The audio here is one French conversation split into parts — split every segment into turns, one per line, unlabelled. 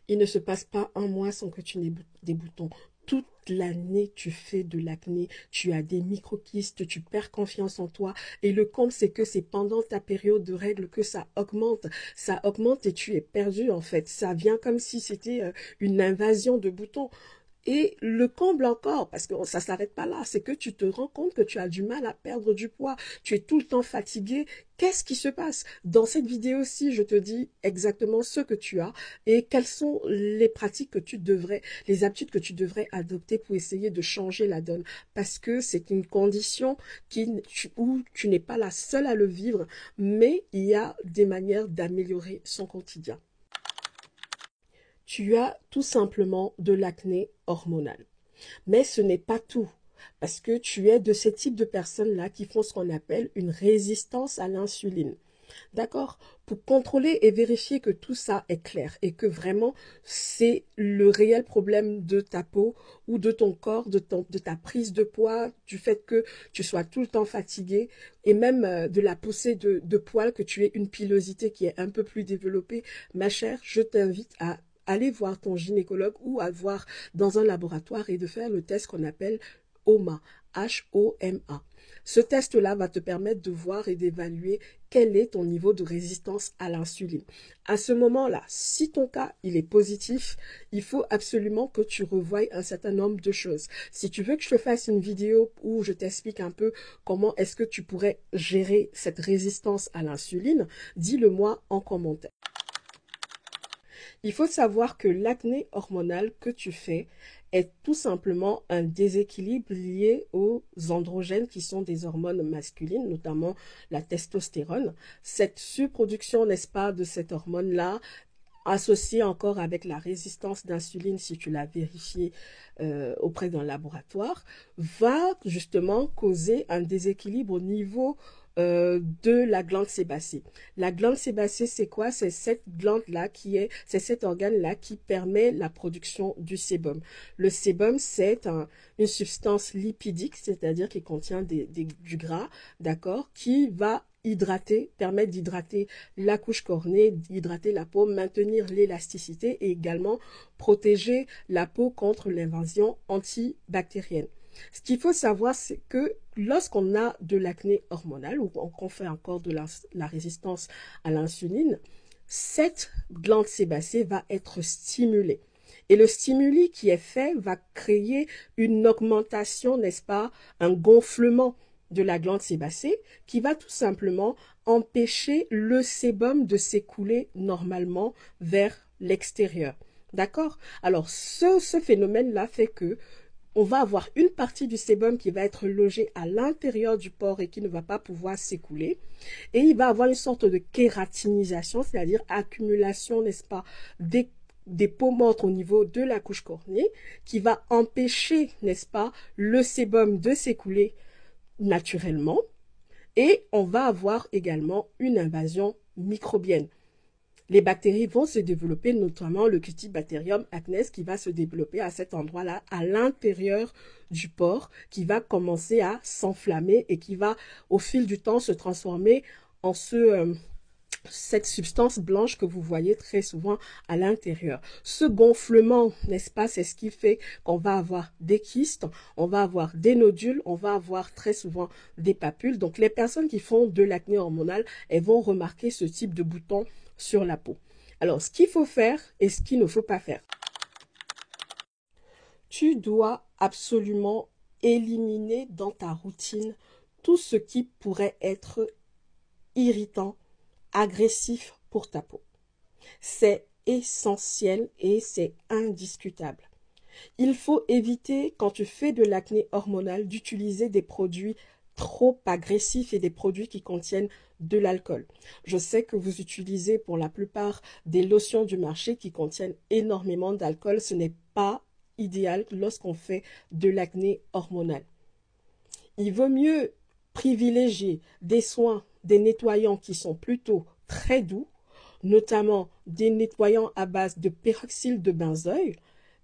Il ne se passe pas un mois sans que tu n'aies des boutons. Toute l'année, tu fais de l'acné, tu as des microkystes, tu perds confiance en toi. Et le comble, c'est que c'est pendant ta période de règles que ça augmente. Ça augmente et tu es perdu, en fait. Ça vient comme si c'était une invasion de boutons. Et le comble encore, parce que ça ne s'arrête pas là, c'est que tu te rends compte que tu as du mal à perdre du poids. Tu es tout le temps fatigué. Qu'est-ce qui se passe? Dans cette vidéo-ci, je te dis exactement ce que tu as et quelles sont les pratiques que tu devrais, les habitudes que tu devrais adopter pour essayer de changer la donne. Parce que c'est une condition où tu n'es pas la seule à le vivre, mais il y a des manières d'améliorer son quotidien. Tu as tout simplement de l'acné hormonal. Mais ce n'est pas tout, parce que tu es de ce type de personnes-là qui font ce qu'on appelle une résistance à l'insuline. D'accord? Pour contrôler et vérifier que tout ça est clair et que vraiment c'est le réel problème de ta peau ou de ton corps, de ta prise de poids, du fait que tu sois tout le temps fatigué et même de la poussée de poils, que tu aies une pilosité qui est un peu plus développée, ma chère, je t'invite à aller voir ton gynécologue ou à voir dans un laboratoire et de faire le test qu'on appelle HOMA, H-O-M-A. Ce test-là va te permettre de voir et d'évaluer quel est ton niveau de résistance à l'insuline. À ce moment-là, si ton cas il est positif, il faut absolument que tu revoies un certain nombre de choses. Si tu veux que je te fasse une vidéo où je t'explique un peu comment est-ce que tu pourrais gérer cette résistance à l'insuline, dis-le moi en commentaire. Il faut savoir que l'acné hormonal que tu fais est tout simplement un déséquilibre lié aux androgènes qui sont des hormones masculines, notamment la testostérone. Cette surproduction, n'est-ce pas, de cette hormone-là, associée encore avec la résistance d'insuline, si tu l'as vérifié auprès d'un laboratoire, va justement causer un déséquilibre au niveau de la glande sébacée. La glande sébacée, c'est quoi? C'est cette glande-là c'est cet organe-là qui permet la production du sébum. Le sébum, c'est une substance lipidique, c'est-à-dire qui contient du gras, d'accord, qui va permettre d'hydrater la couche cornée, d'hydrater la peau, maintenir l'élasticité et également protéger la peau contre l'invasion antibactérienne. Ce qu'il faut savoir, c'est que lorsqu'on a de l'acné hormonal ou qu'on fait encore de la résistance à l'insuline, cette glande sébacée va être stimulée. Et le stimuli qui est fait va créer une augmentation, n'est-ce pas, un gonflement de la glande sébacée qui va tout simplement empêcher le sébum de s'écouler normalement vers l'extérieur. D'accord? Alors, ce phénomène-là fait que on va avoir une partie du sébum qui va être logée à l'intérieur du pore et qui ne va pas pouvoir s'écouler. Et il va avoir une sorte de kératinisation, c'est-à-dire accumulation, n'est-ce pas, des peaux mortes au niveau de la couche cornée qui va empêcher, n'est-ce pas, le sébum de s'écouler naturellement. Et on va avoir également une invasion microbienne. Les bactéries vont se développer, notamment le Cutibacterium acnes qui va se développer à cet endroit-là, à l'intérieur du pore, qui va commencer à s'enflammer et qui va, au fil du temps, se transformer en cette substance blanche que vous voyez très souvent à l'intérieur. Ce gonflement, n'est-ce pas, c'est ce qui fait qu'on va avoir des kystes, on va avoir des nodules, on va avoir très souvent des papules. Donc, les personnes qui font de l'acné hormonal, elles vont remarquer ce type de boutons sur la peau. Alors, ce qu'il faut faire et ce qu'il ne faut pas faire. Tu dois absolument éliminer dans ta routine tout ce qui pourrait être irritant, agressif pour ta peau. C'est essentiel et c'est indiscutable. Il faut éviter, quand tu fais de l'acné hormonal, d'utiliser des produits trop agressifs et des produits qui contiennent de l'alcool. Je sais que vous utilisez pour la plupart des lotions du marché qui contiennent énormément d'alcool. Ce n'est pas idéal lorsqu'on fait de l'acné hormonal. Il vaut mieux privilégier des soins, des nettoyants qui sont plutôt très doux, notamment des nettoyants à base de peroxyde de benzoïle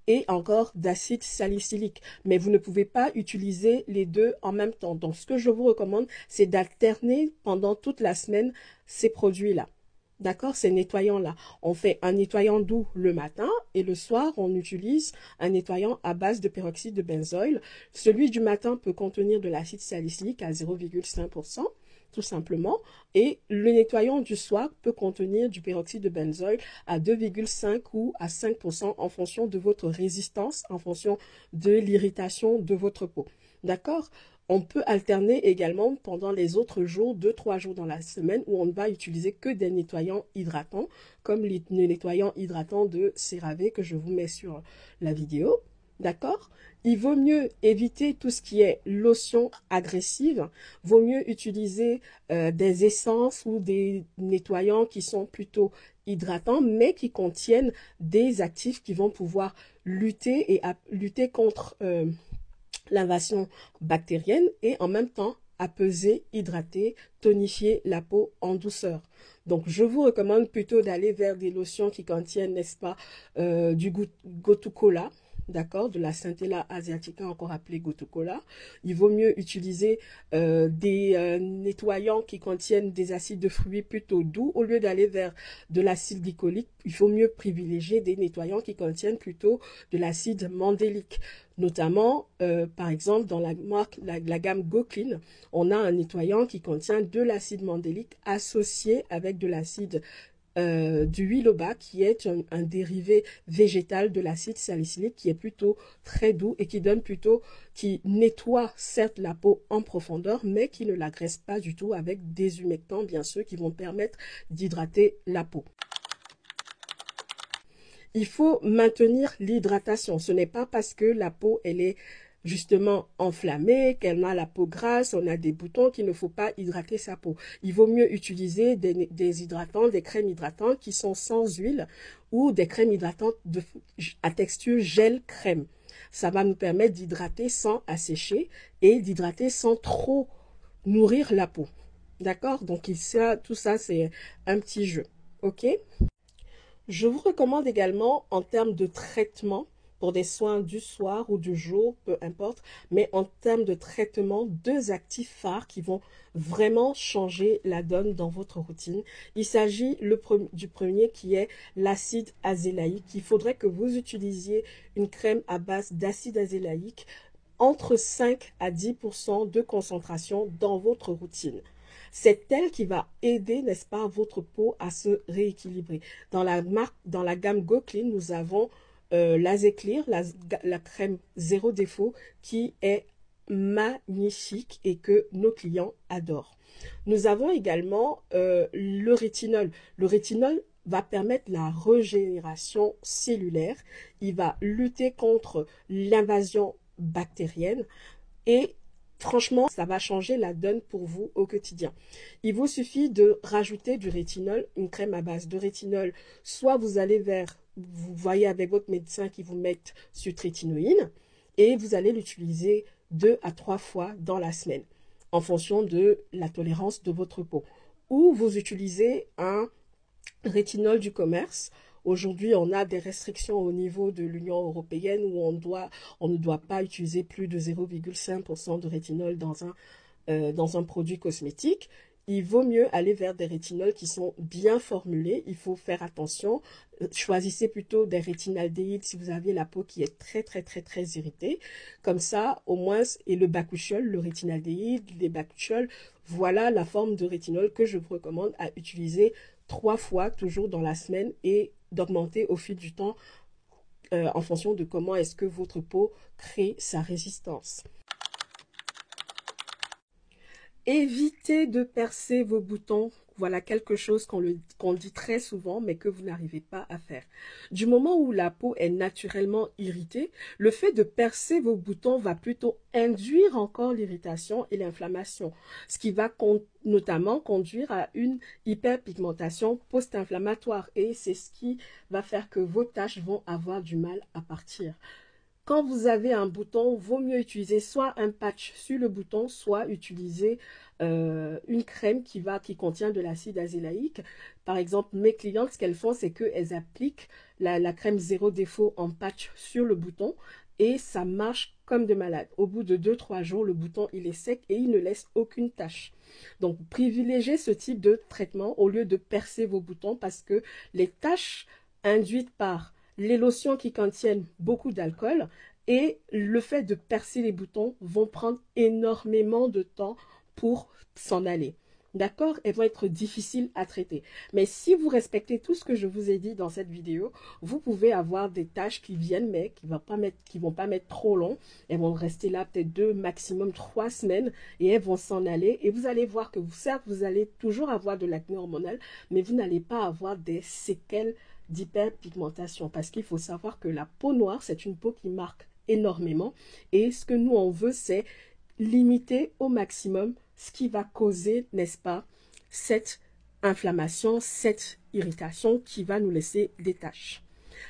et encore d'acide salicylique. Mais vous ne pouvez pas utiliser les deux en même temps. Donc, ce que je vous recommande, c'est d'alterner pendant toute la semaine ces produits-là. D'accord? Ces nettoyants-là. On fait un nettoyant doux le matin et le soir, on utilise un nettoyant à base de peroxyde de benzoyle. Celui du matin peut contenir de l'acide salicylique à 0,5%, tout simplement. Et le nettoyant du soir peut contenir du peroxyde de benzoyle à 2,5 ou à 5% en fonction de votre résistance, en fonction de l'irritation de votre peau. D'accord? On peut alterner également pendant les autres jours, 2-3 jours dans la semaine, où on ne va utiliser que des nettoyants hydratants, comme le nettoyant hydratant de CeraVe que je vous mets sur la vidéo. D'accord? Il vaut mieux éviter tout ce qui est lotion agressive. Vaut mieux utiliser des essences ou des nettoyants qui sont plutôt hydratants, mais qui contiennent des actifs qui vont pouvoir lutter lutter contre l'invasion bactérienne et en même temps apaiser, hydrater, tonifier la peau en douceur. Donc, je vous recommande plutôt d'aller vers des lotions qui contiennent, n'est-ce pas, du Gotu-Kola, d'accord, de la Centella asiatica, encore appelée Gotu-Kola. Il vaut mieux utiliser des nettoyants qui contiennent des acides de fruits plutôt doux. Au lieu d'aller vers de l'acide glycolique, il faut mieux privilégier des nettoyants qui contiennent plutôt de l'acide mandélique. Notamment, par exemple, dans la gamme GoClean, on a un nettoyant qui contient de l'acide mandélique associé avec de l'acide du huiloba, qui est un dérivé végétal de l'acide salicylique, qui est plutôt très doux et qui nettoie certes la peau en profondeur, mais qui ne l'agresse pas du tout, avec des humectants, bien sûr, qui vont permettre d'hydrater la peau. Il faut maintenir l'hydratation. Ce n'est pas parce que la peau, elle est justement enflammée, qu'elle a la peau grasse, on a des boutons, qu'il ne faut pas hydrater sa peau. Il vaut mieux utiliser des hydratants, des crèmes hydratantes qui sont sans huile ou des crèmes hydratantes à texture gel-crème. Ça va nous permettre d'hydrater sans assécher et d'hydrater sans trop nourrir la peau. D'accord? Donc, tout ça, c'est un petit jeu. OK? Je vous recommande également, en termes de traitement, pour des soins du soir ou du jour, peu importe, mais en termes de traitement, 2 actifs phares qui vont vraiment changer la donne dans votre routine. Il s'agit du premier qui est l'acide azélaïque. Il faudrait que vous utilisiez une crème à base d'acide azélaïque entre 5 à 10% de concentration dans votre routine. C'est elle qui va aider, n'est-ce pas, votre peau à se rééquilibrer. Dans la gamme GoClean, nous avons l'Azeclear, la crème zéro défaut, qui est magnifique et que nos clients adorent. Nous avons également le rétinol. Le rétinol va permettre la régénération cellulaire. Il va lutter contre l'invasion bactérienne et franchement, ça va changer la donne pour vous au quotidien. Il vous suffit de rajouter du rétinol, une crème à base de rétinol. Soit vous voyez avec votre médecin qui vous met sur rétinoïne et vous allez l'utiliser 2 à 3 fois dans la semaine en fonction de la tolérance de votre peau. Ou vous utilisez un rétinol du commerce. Aujourd'hui, on a des restrictions au niveau de l'Union européenne où on ne doit pas utiliser plus de 0,5% de rétinol dans un produit cosmétique. Il vaut mieux aller vers des rétinols qui sont bien formulés. Il faut faire attention. Choisissez plutôt des rétinaldéhydes si vous avez la peau qui est très, très, très, très irritée. Comme ça, au moins, et le bakuchiol, le rétinaldéhyde, les bakuchiols, voilà la forme de rétinol que je vous recommande à utiliser 3 fois toujours dans la semaine et d'augmenter au fil du temps en fonction de comment est-ce que votre peau crée sa résistance. Évitez de percer vos boutons. Voilà quelque chose qu'on dit très souvent, mais que vous n'arrivez pas à faire. Du moment où la peau est naturellement irritée, le fait de percer vos boutons va plutôt induire encore l'irritation et l'inflammation, ce qui va notamment conduire à une hyperpigmentation post-inflammatoire. Et c'est ce qui va faire que vos taches vont avoir du mal à partir. Quand vous avez un bouton, vaut mieux utiliser soit un patch sur le bouton, soit utiliser une crème qui contient de l'acide azélaïque. Par exemple, mes clientes, ce qu'elles font, c'est qu'elles appliquent la crème zéro défaut en patch sur le bouton et ça marche comme de malade. Au bout de 2-3 jours, le bouton il est sec et il ne laisse aucune tache. Donc, privilégiez ce type de traitement au lieu de percer vos boutons parce que les taches induites par les lotions qui contiennent beaucoup d'alcool et le fait de percer les boutons vont prendre énormément de temps pour s'en aller. D'accord? Elles vont être difficiles à traiter. Mais si vous respectez tout ce que je vous ai dit dans cette vidéo, vous pouvez avoir des tâches qui viennent, mais qui vont pas mettre trop long. Elles vont rester là peut-être 2, maximum 3 semaines et elles vont s'en aller. Et vous allez voir que certes, vous allez toujours avoir de l'acné hormonal, mais vous n'allez pas avoir des séquelles d'hyperpigmentation. Parce qu'il faut savoir que la peau noire, c'est une peau qui marque énormément. Et ce que nous, on veut, c'est limiter au maximum ce qui va causer, n'est-ce pas, cette inflammation, cette irritation qui va nous laisser des taches.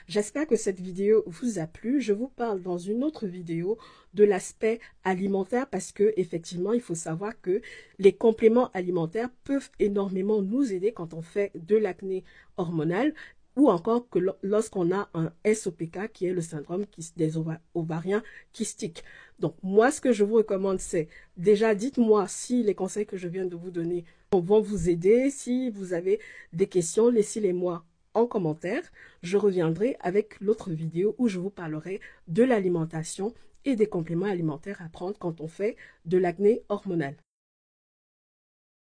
J'espère que cette vidéo vous a plu. Je vous parle dans une autre vidéo de l'aspect alimentaire parce que effectivement, il faut savoir que les compléments alimentaires peuvent énormément nous aider quand on fait de l'acné hormonal ou encore que lorsqu'on a un SOPK qui est le syndrome des ovariens kystiques. Donc moi, ce que je vous recommande, c'est déjà dites-moi si les conseils que je viens de vous donner vont vous aider. Si vous avez des questions, laissez-les-moi en commentaire. Je reviendrai avec l'autre vidéo où je vous parlerai de l'alimentation et des compléments alimentaires à prendre quand on fait de l'acné hormonal.